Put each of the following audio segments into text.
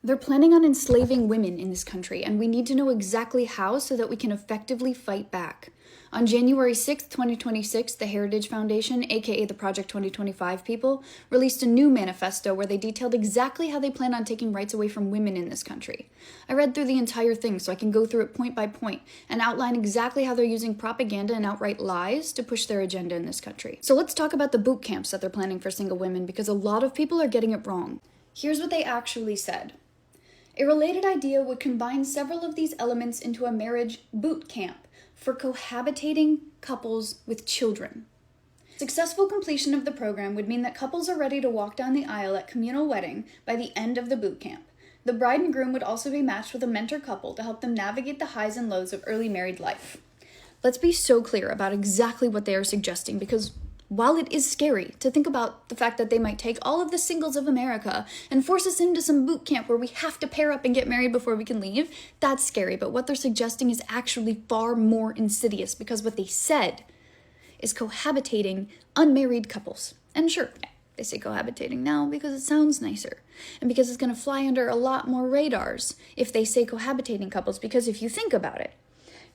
They're planning on enslaving women in this country, and we need to know exactly how so that we can effectively fight back. On January 6th, 2026, the Heritage Foundation, aka the Project 2025 people, released a new manifesto where they detailed exactly how they plan on taking rights away from women in this country. I read through the entire thing so I can go through it point by point and outline exactly how they're using propaganda and outright lies to push their agenda in this country. So let's talk about the boot camps that they're planning for single women, because a lot of people are getting it wrong. Here's what they actually said. A related idea would combine several of these elements into a marriage boot camp for cohabitating couples with children. Successful completion of the program would mean that couples are ready to walk down the aisle at communal wedding by the end of the boot camp. The bride and groom would also be matched with a mentor couple to help them navigate the highs and lows of early married life. Let's be so clear about exactly what they are suggesting, because while it is scary to think about the fact that they might take all of the singles of America and force us into some boot camp where we have to pair up and get married before we can leave, that's scary. But what they're suggesting is actually far more insidious, because what they said is cohabitating unmarried couples. And sure, they say cohabitating now because it sounds nicer, and because it's going to fly under a lot more radars if they say cohabitating couples, because if you think about it,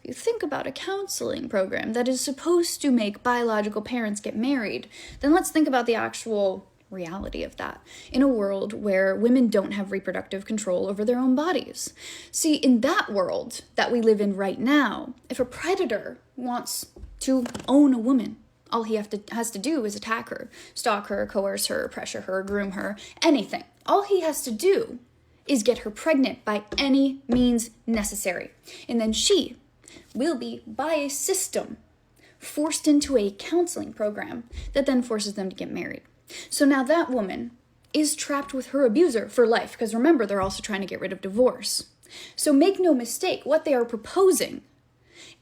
you think about a counseling program that is supposed to make biological parents get married, then let's think about the actual reality of that in a world where women don't have reproductive control over their own bodies. See, in that world that we live in right now, if a predator wants to own a woman, all he has to do is attack her, stalk her, coerce her, pressure her, groom her, anything. All he has to do is get her pregnant by any means necessary. And then she will be, by a system, forced into a counseling program that then forces them to get married. So now that woman is trapped with her abuser for life, because remember, they're also trying to get rid of divorce. So make no mistake, what they are proposing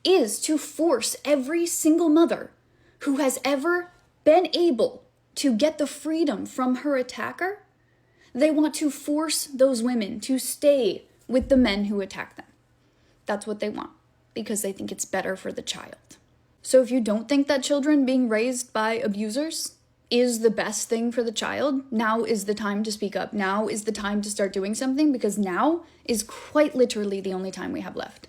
is to force every single mother who has ever been able to get the freedom from her attacker, they want to force those women to stay with the men who attack them. That's what they want, because they think it's better for the child. So if you don't think that children being raised by abusers is the best thing for the child, now is the time to speak up. Now is the time to start doing something, because now is quite literally the only time we have left.